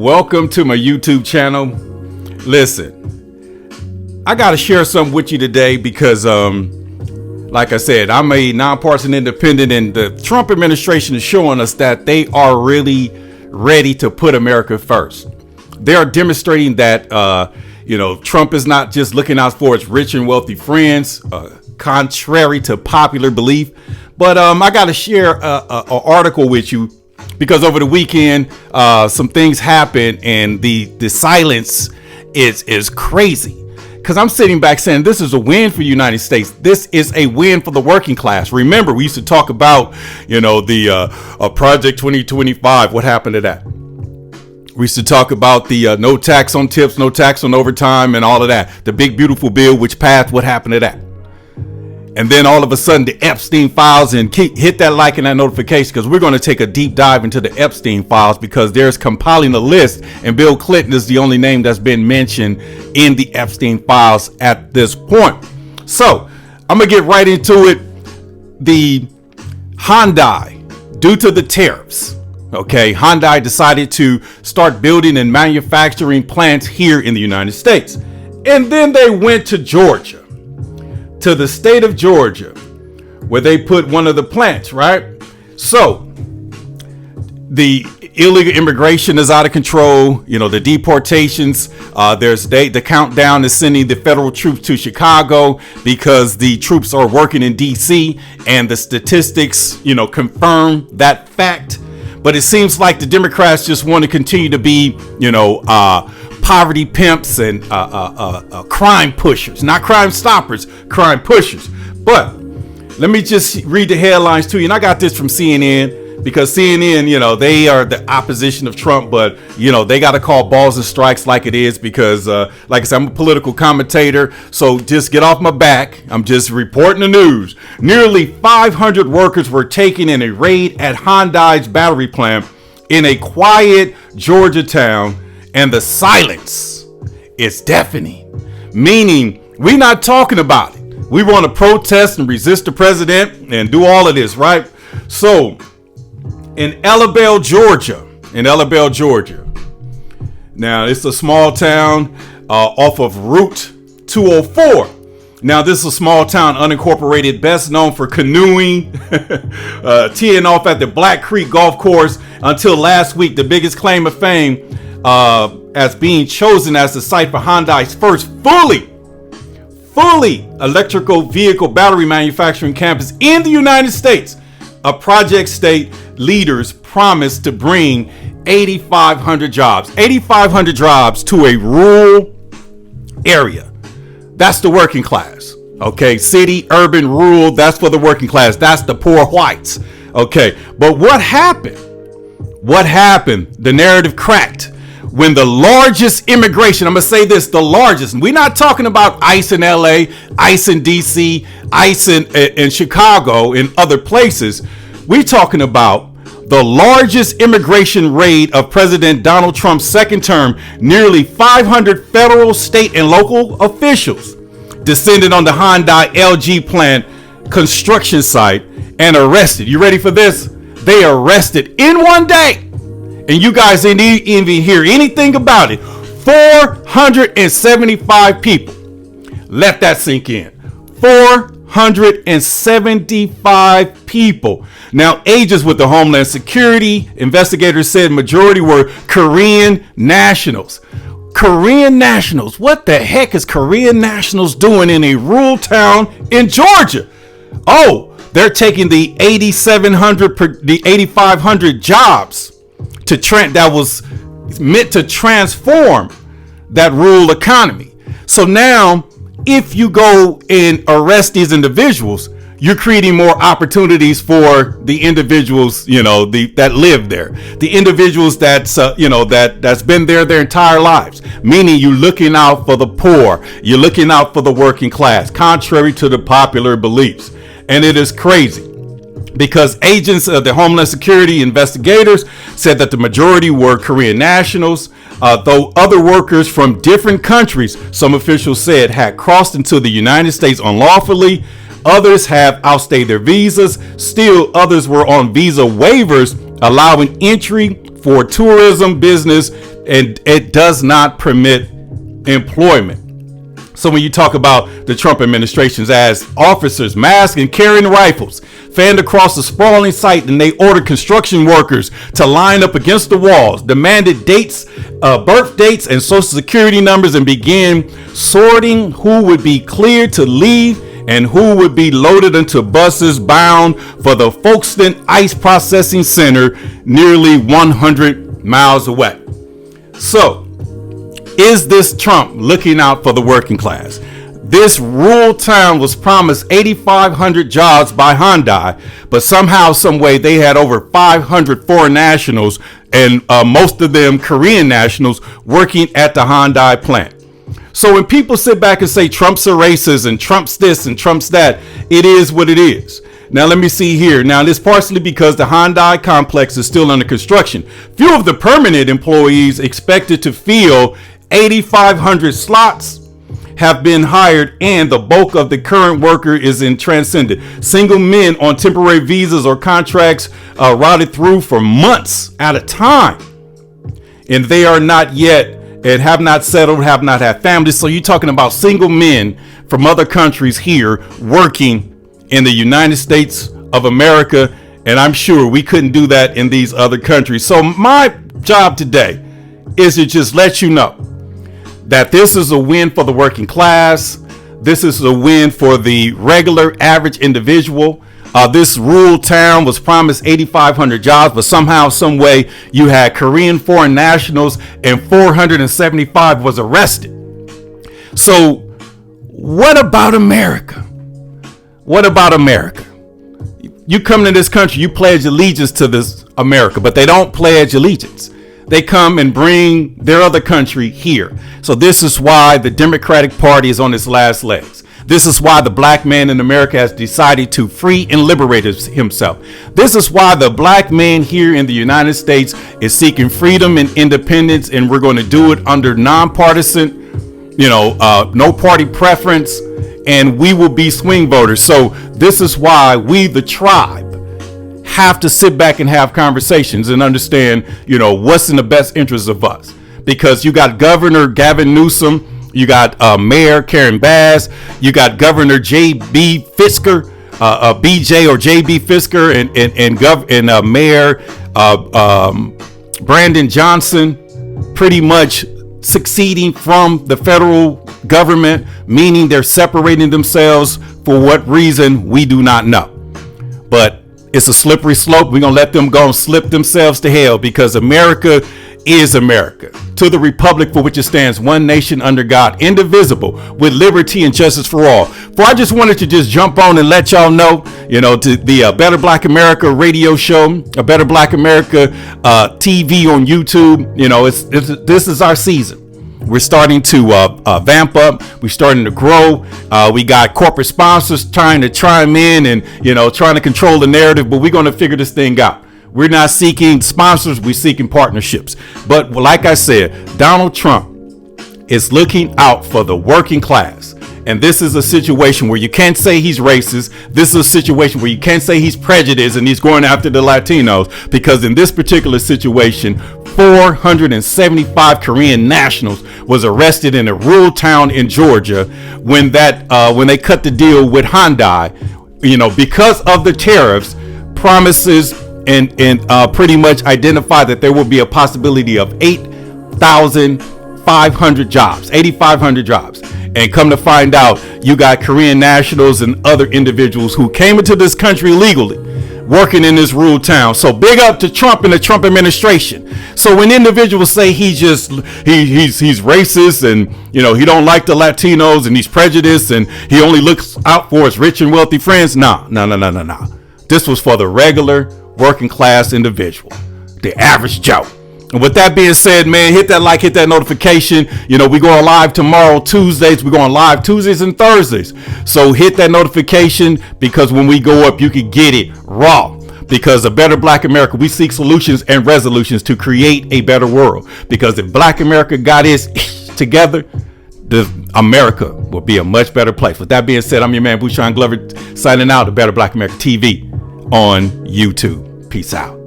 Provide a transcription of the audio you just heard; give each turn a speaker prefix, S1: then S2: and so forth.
S1: Welcome to my YouTube channel. Listen, I got to share something with you today because, like I said, I'm a nonpartisan independent, and the Trump administration is showing us that they are really ready to put America first. They are demonstrating that, Trump is not just looking out for its rich and wealthy friends, contrary to popular belief. But I got to share an article with you because over the weekend, some things happened, and the silence is crazy. Because I'm sitting back saying this is a win for the United States. This is a win for the working class. Remember, we used to talk about, the Project 2025. What happened to that? We used to talk about the no tax on tips, no tax on overtime, and all of that. The big, beautiful bill, which passed. What happened to that? And then all of a sudden, the Epstein files, and hit that like and that notification, because we're going to take a deep dive into the Epstein files, because there's compiling a list, and Bill Clinton is the only name that's been mentioned in the Epstein files at this point. So I'm going to get right into it. The Hyundai, due to the tariffs, Hyundai decided to start building and manufacturing plants here in the United States. And then they went to Georgia, to the state of Georgia, where they put one of the plants, right? So the illegal immigration is out of control. The deportations, the countdown is sending the federal troops to Chicago because the troops are working in DC, and the statistics, confirm that fact. But it seems like the Democrats just want to continue to be, poverty pimps and crime pushers, not crime stoppers, crime pushers. But let me just read the headlines to you. And I got this from CNN, because CNN, they are the opposition of Trump, but, they got to call balls and strikes like it is, because, like I said, I'm a political commentator. So just get off my back. I'm just reporting the news. Nearly 500 workers were taken in a raid at Hyundai's battery plant in a quiet Georgia town. And the silence is deafening, meaning we're not talking about it. We want to protest and resist the president and do all of this, right? So in Elabelle, Georgia, now it's a small town off of Route 204. Now, this is a small town, unincorporated, best known for canoeing, teeing off at the Black Creek Golf Course until last week. The biggest claim of fame as being chosen as the site for Hyundai's first fully electrical vehicle battery manufacturing campus in the United States. A project state leaders promised to bring 8,500 jobs to a rural area. That's the working class. City, urban, rural, that's for the working class. That's the poor whites. But what happened? The narrative cracked when the largest immigration, I'm going to say this, the largest, and we're not talking about ICE in LA, ICE in DC, ICE in Chicago, and other places. We're talking about the largest immigration raid of President Donald Trump's second term. Nearly 500 federal, state, and local officials descended on the Hyundai LG plant construction site and arrested. You ready for this? They arrested in one day. And you guys didn't even hear anything about it. 475 people. Let that sink in. 475 people. Now, agents with the Homeland Security investigators said majority were Korean nationals. Korean nationals. What the heck is Korean nationals doing in a rural town in Georgia? Oh, they're taking the 8,500 jobs that was meant to transform that rural economy. So now, if you go and arrest these individuals, you're creating more opportunities for the individuals, that live there, the individuals that's been there their entire lives. Meaning, you're looking out for the poor, you're looking out for the working class, contrary to the popular beliefs. And it is crazy, because agents of the Homeland Security investigators said that the majority were Korean nationals, though other workers from different countries, some officials said, had crossed into the United States unlawfully. Others have outstayed their visas. Still, others were on visa waivers, allowing entry for tourism business, and it does not permit employment. So when you talk about the Trump administration's as officers masked and carrying rifles fanned across the sprawling site, and they ordered construction workers to line up against the walls, demanded dates, birth dates, and social security numbers, and began sorting who would be cleared to leave and who would be loaded into buses bound for the Folkestone Ice Processing Center, nearly 100 miles away. So, is this Trump looking out for the working class? This rural town was promised 8,500 jobs by Hyundai, but somehow, some way, they had over 500 foreign nationals, and most of them Korean nationals, working at the Hyundai plant. So when people sit back and say Trump's a racist and Trump's this and Trump's that, it is what it is. Now, let me see here. Now, this partially because the Hyundai complex is still under construction. Few of the permanent employees expected to fill 8,500 slots have been hired, and the bulk of the current worker is in transit. Single men on temporary visas or contracts routed through for months at a time, and they are not yet and have not settled, have not had families. So you're talking about single men from other countries here working in the United States of America, and I'm sure we couldn't do that in these other countries. So my job today is to just let you know that this is a win for the working class. This is a win for the regular average individual. This rural town was promised 8,500 jobs, but somehow, some way, you had Korean foreign nationals, and 475 was arrested. So what about America? What about America? You come to this country, you pledge allegiance to this America, but they don't pledge allegiance. They come and bring their other country here. So this is why the Democratic Party is on its last legs. This is why the black man in America has decided to free and liberate himself. This is why the black man here in the United States is seeking freedom and independence, and we're going to do it under nonpartisan, no party preference, and we will be swing voters. So this is why we, the tribe, have to sit back and have conversations and understand, what's in the best interest of us. Because you got Governor Gavin Newsom, you got Mayor Karen Bass, you got Governor J.B. Fisker, BJ or J.B. Fisker, and Mayor Brandon Johnson, pretty much succeeding from the federal government, meaning they're separating themselves. For what reason, we do not know. But it's a slippery slope. We're going to let them go and slip themselves to hell, because America is America. To the republic for which it stands, one nation under God, indivisible, with liberty and justice for all. For I just wanted to just jump on and let y'all know, to the Better Black America radio show, a Better Black America TV on YouTube. This is our season. We're starting to vamp up. We're starting to grow. We got corporate sponsors trying to chime in and, trying to control the narrative, but we're going to figure this thing out. We're not seeking sponsors. We're seeking partnerships. But like I said, Donald Trump is looking out for the working class. And this is a situation where you can't say he's racist. This is a situation where you can't say he's prejudiced and he's going after the Latinos, because in this particular situation, 475 Korean nationals was arrested in a rural town in Georgia when they cut the deal with Hyundai, because of the tariffs, promises, and pretty much identified that there will be a possibility of 8,500 jobs, 8,500 jobs. And come to find out, you got Korean nationals and other individuals who came into this country legally, working in this rural town. So big up to Trump and the Trump administration. So when individuals say he's racist and he don't like the Latinos and he's prejudiced and he only looks out for his rich and wealthy friends, no. This was for the regular working class individual, the average Joe. And with that being said, man, hit that like, hit that notification. We going live tomorrow, Tuesdays. We're going live Tuesdays and Thursdays. So hit that notification, because when we go up, you can get it raw. Because a Better Black America, we seek solutions and resolutions to create a better world. Because if Black America got its together, America will be a much better place. With that being said, I'm your man, Bushan Glover, signing out to Better Black America TV on YouTube. Peace out.